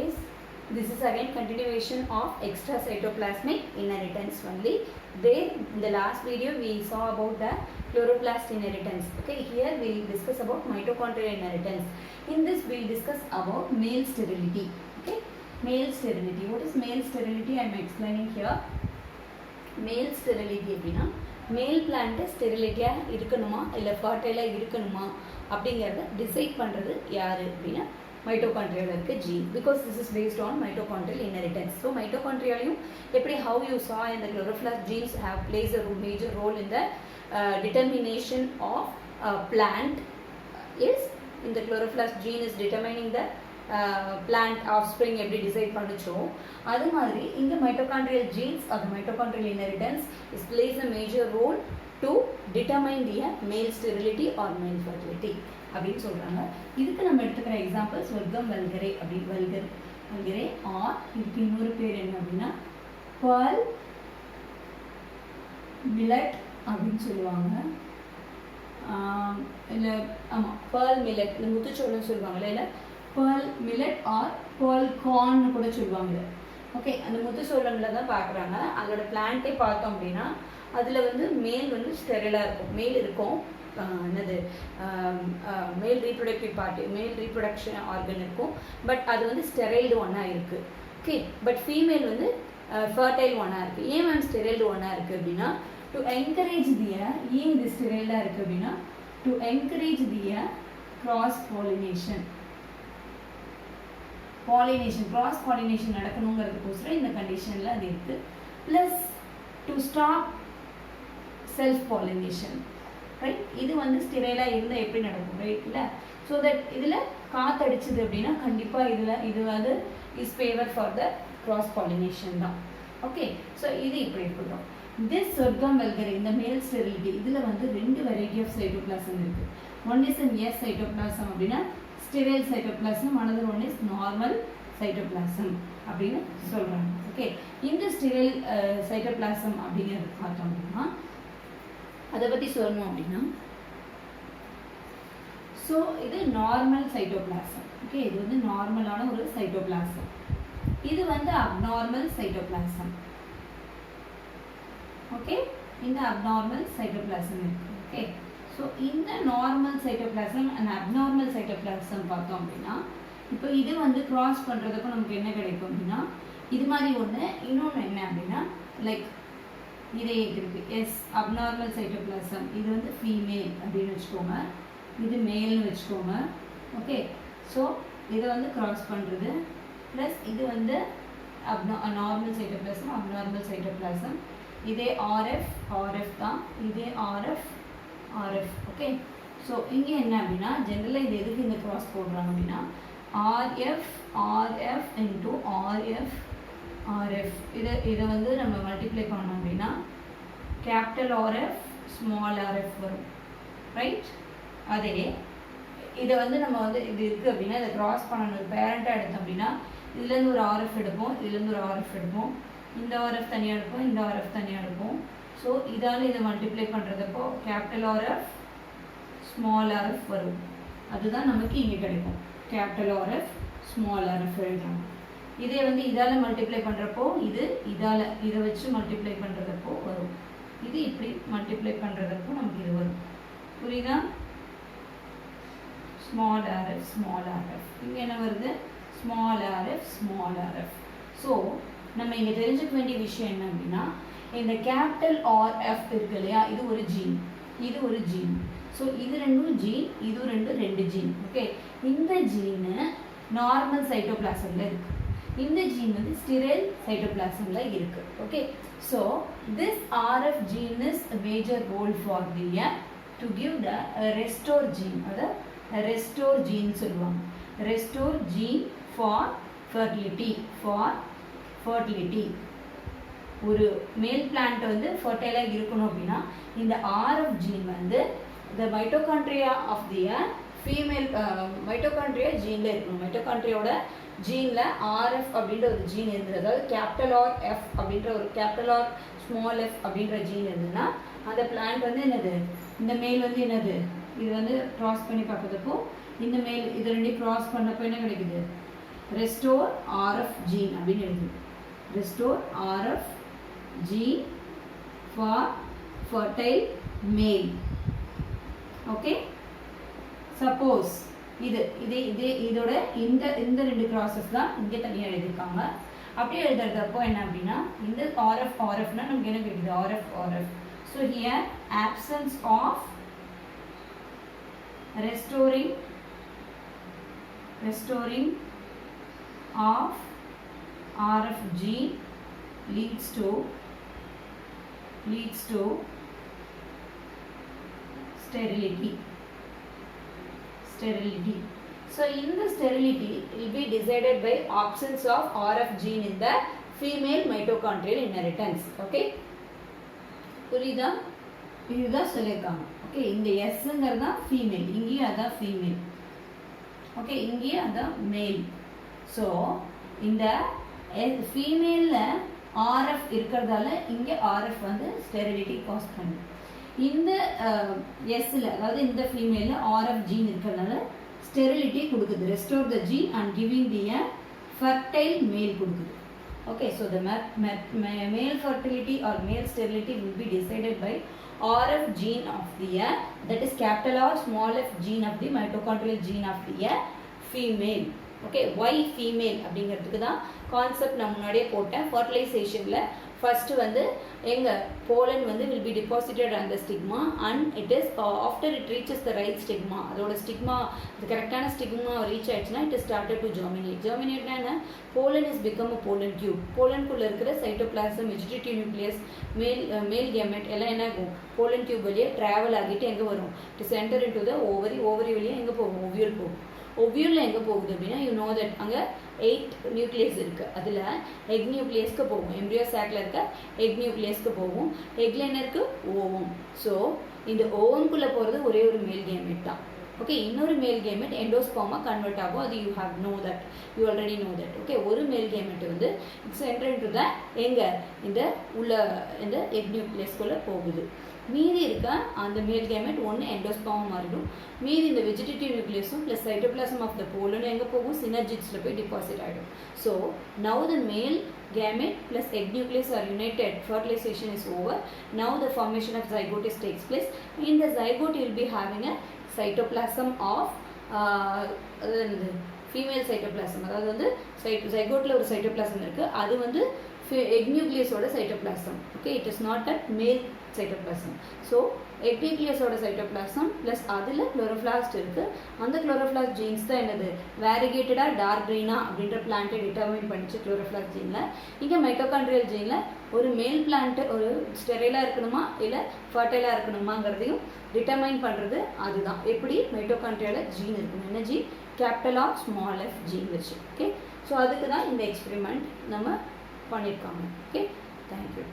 is this is again continuation of extracytoplasmic inheritance only. There in the last video we saw about the chloroplast inheritance. Okay, here we will discuss about mitochondrial inheritance. In this we will discuss about male sterility. Okay, male sterility. What is male sterility? I am explaining here. Male sterility அப்படினா மேல் plant ஸ்டெரிலிட்டியா இருக்கணுமா இல்ல ஃபர்டைலா இருக்கணுமா அப்படிங்கறத decide பண்றது யாரு அப்படினா மைட்டோகாண்ட்ரியால இருக்க gene, because this is based on mitochondrial inheritance. So mitochondriaலையும் எப்படி how you saw in the chloroplast genes have plays a major role in the determination of plant is in the chloroplast gene is determining the plant offspring எப்படி decide பண்ணுச்சோ அது மாதிரி இங்க mitochondrial genes or the mitochondrial inheritance is plays a major role to determine the male sterility or male fertility அப்படின்னு சொல்றாங்க. இதுக்கு நம்ம எடுத்துக்கிற examples வர்க்கம் வல்கரே அப்படி வல்கரே ஆர் இதுக்கு இன்னொரு பேர் என்ன அப்படின்னா pearl millet அப்படின்னு சொல்லுவாங்க. இல்ல ஆமா pearl millet இந்த முத்துச்சோளம் சொல்லுவாங்கல்ல, இல்ல pearl millet or pearl corn கூட சொல்லுவாங்க. ஓகே, அந்த முத்துச்சோளம்ல தான் பார்க்குறாங்க. அதோட பிளான்ட்டே பார்த்தோம் அப்படின்னா அதில் வந்து மேல் வந்து ஸ்டெரிலாக இருக்கும், மேல் இருக்கும் என்னது மேல் ரீப்ரொடக்டிவ் பார்ட்டி மேல் ரீப்ரொடக்ஷன் ஆர்கன் இருக்கும், பட் அது வந்து ஸ்டெரைல்டு ஒன்னாக இருக்குது. ஓகே, பட் ஃபீமேல் வந்து ஃபர்டைல் ஒன்னாக இருக்குது. ஏன் மேம் ஸ்டெரைல்டு ஒன்னாக இருக்குது அப்படின்னா டு என்கரேஜ் திய ஏன் இது ஸ்டெரைல்டாக இருக்குது அப்படின்னா to encourage the cross pollination cross pollination நடக்கணுங்கிறதுக்கோசரம் இந்த கண்டிஷனில் அது இருக்குது. Plus to stop self pollination, right? இது வந்து ஸ்டெரைலாக இருந்தால் எப்படி நடக்கும், ரைட்? இல்லை, ஸோ தட் இதில் காற்றடிச்சுது அப்படின்னா கண்டிப்பாக இது வந்து is favour for the cross pollination தான். ஓகே, ஸோ இது இப்படி இருக்கட்டும். திஸ் சொர்க்கம் வெல்கரே இந்த மேல் ஸ்டெரிலிட்டி இதில் வந்து 2 வெரைட்டி ஆஃப் சைட்டோபிளாசம் இருக்குது. One is an S cytoplasm அப்படின்னா sterile cytoplasm, another one is normal cytoplasm அப்படின்னு சொல்கிறாங்க. ஓகே, இந்த ஸ்டெரைல் சைட்டோபிளாசம் அப்படிங்கிறது பார்த்தோம் அப்படின்னா அதை பற்றி சொல்லணும் அப்படின்னா ஸோ இது நார்மல் சைட்டோபிளாசம். ஓகே, இது வந்து நார்மலான ஒரு சைட்டோபிளாசம். இது வந்து அப்நார்மல் சைட்டோபிளாசம். ஓகே, இந்த அப்நார்மல் சைட்டோபிளாசம் இருக்கு. ஓகே, ஸோ இந்த normal cytoplasm and abnormal cytoplasm பார்த்தோம் அப்படின்னா இப்போ இது வந்து கிராஸ் பண்ணுறதுக்கும் நமக்கு என்ன கிடைக்கும் அப்படின்னா இது மாதிரி ஒன்று. இன்னொன்று என்ன அப்படின்னா லைக் இதே இருக்கு எஸ் அப்நார்மல் சைட்டோபிளாசம், இது வந்து ஃபீமேல் அப்படின்னு வச்சுக்கோங்க, இது மேல்னு வச்சுக்கோங்க. ஓகே, ஸோ இதை வந்து கிராஸ் பண்ணுறது ப்ளஸ் இது வந்து நார்மல் சைட்டோபிளாசம் அப்நார்மல் சைட்டோபிளாசம். இதே ஆர்எஃப் தான், இதே ஆர்எஃப். ஓகே, ஸோ இங்கே என்ன அப்படின்னா ஜென்ரலாக இது எதுக்கு இந்த கிராஸ் போடுறாங்க அப்படின்னா ஆர்எஃப் இன்டூ ஆர்எஃப் இதை வந்து நம்ம மல்டிப்ளை பண்ணோம் அப்படின்னா கேபிட்டல் ஆர்எஃப் ஸ்மால் ஆர்எஃப் வரும், ரைட்? அதே இதை வந்து நம்ம வந்து இது இருக்குது அப்படின்னா இதை கிராஸ் பண்ணணும். பேரண்ட்டாக எடுத்தோம் அப்படின்னா இதுலேருந்து ஒரு ஆர்எஃப் எடுப்போம், இதுலேருந்து ஒரு ஆர்எஃப் எடுப்போம், இந்த ஆர்எஃப் தனியாக எடுப்போம், இந்த ஆர்எஃப் தனியாக எடுப்போம். ஸோ இதால் இதை மல்டிப்ளை பண்ணுறதப்போ கேபிட்டல் ஆர்எஃப் ஸ்மால் ஆர்எஃப் வரும். அதுதான் நமக்கு இங்கே கிடைக்கும். கேபிட்டல் ஆர்எஃப் ஸ்மால் ஆர்எஃப் எழுதுறாங்க. இதே வந்து இதால் மல்டிப்ளை பண்ணுறப்போ இதை வச்சு மல்டிப்ளை பண்ணுறதப்போ வரும். இது இப்படி மல்டிப்ளை பண்ணுறதப்போ நமக்கு இது வரும். புரியுதா? ஸ்மால் ஆர்எஃப் இங்கே என்ன வருது? Small RF. ஸோ நம்ம இங்கே தெரிஞ்சுக்க வேண்டிய விஷயம் என்ன அப்படின்னா இந்த கேபிட்டல் ஆர்எஃப் இருக்கு இல்லையா, இது ஒரு ஜீன். ஸோ இது ரெண்டும் ஜீன், இது ரெண்டு ஜீன். ஓகே, இந்த ஜீனு நார்மல் சைட்டோபிளாசமில் இருக்குது, இந்த ஜீன் வந்து ஸ்டெரைல் சைட்டோபிளாசமில் இருக்குது. Okay, so this RF gene is major role for the to give the restore gene, அதாவது ரெஸ்டோர் ஜீன் சொல்லுவாங்க. Restore gene for fertility. ஒரு மேல் பிளான்ட் வந்து ஃபர்டைலாக இருக்கணும் அப்படின்னா இந்த ஆர்எஃப் ஜீன் வந்து the mitochondria of the female mitochondria ஜீனில் இருக்கணும். மைட்டோகாண்ட்ரியோட ஜீனில் ஆர்எஃப் அப்படின்ற ஒரு ஜீன் இருந்தது, அதாவது கேபிட்டல் ஆர் எஃப் அப்படின்ற ஒரு கேபிட்டல் ஆர் ஸ்மால் எஃப் அப்படின்ற ஜீன் இருந்ததுன்னா அந்த பிளான்ட் வந்து என்னது, இந்த மேல் வந்து என்னது, இது வந்து க்ராஸ் பண்ணி பார்க்குறதுப்போ இந்த மேல் இது ரெண்டையும் க்ராஸ் பண்ணப்போ என்ன கிடைக்குது, restore RF gene அப்படின்னு எழுது. Restore RF gene for fertile male. Okay? Suppose இதோட இந்த ரெண்டு க்ராஸஸ் தான் இங்கே தனியாக எழுதியிருக்காங்க. அப்படியே எழுதுறதப்போ என்ன அப்படின்னா இந்த RFனா நமக்கு என்ன கிடைக்குது RF. So here absence of restoring of RF gene leads to sterility. So in the sterility will be decided by absence of RF gene in the female mitochondrial inheritance. Okay, புரியுதா? இதுதான் சொல்லியிருக்காங்க. ஓகே, இந்த எஸ்ங்கிறது தான் female, இங்கேயும் அதான் female. Okay, இங்கேயும் அதான் மேல். ஸோ இந்த ஃபீமேலில் ஆர்எஃப் இருக்கிறதால இங்கே ஆர்எஃப் வந்து ஸ்டெரிலிட்டி காஸ் பண்ணும். இந்த எஸ்ஸில் அதாவது இந்த ஃபீமேலில் ஆர்எஃப் ஜீன் இருக்கிறதுனால ஸ்டெரிலிட்டி கொடுக்குது. Restore the gene and giving the fertile male கொடுக்குது. Okay, so the male fertility or male sterility will be decided by RF gene of the that is capital or small f gene of the mitochondrial gene of the female. Okay, why female அப்படிங்கிறதுக்கு தான் concept நான் முன்னாடியே போட்டேன். ஃபர்டிலைசேஷனில் first வந்து எங்கள் pollen வந்து will be deposited on the stigma and it is after it reaches the right stigma, அதோட stigma இது கரெக்டான ஸ்டிக்மா ரீச் ஆயிடுச்சுன்னா it is started to germinate. Germinateனா என்ன? pollen is become a pollen tube. போலனுக்குள்ளே இருக்கிற cytoplasm, vegetative nucleus, மேல் gamete எல்லாம் என்ன ஆகும்? போலன் டியூப் வழியாக ட்ராவல் ஆகிட்டு எங்கே வரும்? To centre into the ovary வழியாக எங்கே போகும்? ஓவியல் போகும். ஒவ்யூலில் எங்கே போகுது அப்படின்னா யூ நோ தட் அங்கே 8 நியூக்ளியஸ் இருக்குது. அதில் எக் நியூக்ளியஸ்க்கு போகும். எம்ப்ரியோ சாக்கில் இருக்க எக் நியூக்ளியஸ்க்கு போகும். எக்ல என்ன இருக்குது? ஓவம். ஸோ இந்த ஓவம்குள்ளே போகிறது ஒரே ஒரு மேல் கேமெட் தான். ஓகே, இன்னொரு மேல் கேமெட் எண்டோஸ்பர்மா கன்வெர்ட் ஆகும். அது you have know that, you already know that. Okay, ஒரு மேல் கேமெட் வந்து இட்ஸ் என்டர் இன்டு த எங்கே இந்த உள்ள இந்த எக் நியூக்ளியஸ்குள்ளே போகுது. மீதி இருக்க அந்த மேல் கேமெட் ஒன்று எண்டோஸ்பர்மா மாறிடும். மீதி இந்த வெஜிடேட்டிவ் நியூக்ளியஸும் ப்ளஸ் சைட்டோபிளாசம் ஆஃப் த போலனும் எங்கே போகும்? சினர்ஜிட்ஸில் போய் டிபாசிட் ஆகிடும். ஸோ நவ் த மேல் gamete plus egg nucleus are united, fertilization is over. Now the formation of zygote takes place. In the zygote you will be having a cytoplasm of female cytoplasm. அதாவது வந்து zygoteல ஒரு cytoplasm இருக்குது. அது வந்து egg nucleus ஓட cytoplasm. Okay, it is not a male cytoplasm. So egg nucleus ஓட cytoplasm plus அதில் chloroplast இருக்குது. அந்த chloroplast genes தான் என்னது? variegatedா டார்க் க்ரீனா அப்படின்ற பிளான்ட்டை டிட்டர்மைன் பண்ணிச்சு chloroplast ஜீனில். இங்கே மைட்டோகாண்ட்ரியல் ஜீனில் ஒரு மேல் பிளான்ட்டு ஒரு ஸ்டெரைலாக இருக்கணுமா இல்லை ஃபர்டைலாக இருக்கணுமாங்கிறதையும் டிட்டர்மைன் பண்ணுறது அதுதான். எப்படி? மைட்டோகாண்ட்ரியாவில் ஜீன் இருக்கணும். என்ன gene? Capital R small F gene வச்சு. ஓகே, ஸோ அதுக்கு தான் இந்த எக்ஸ்பெரிமெண்ட் நம்ம பண்ணியிருக்காங்க. Okay, thank you.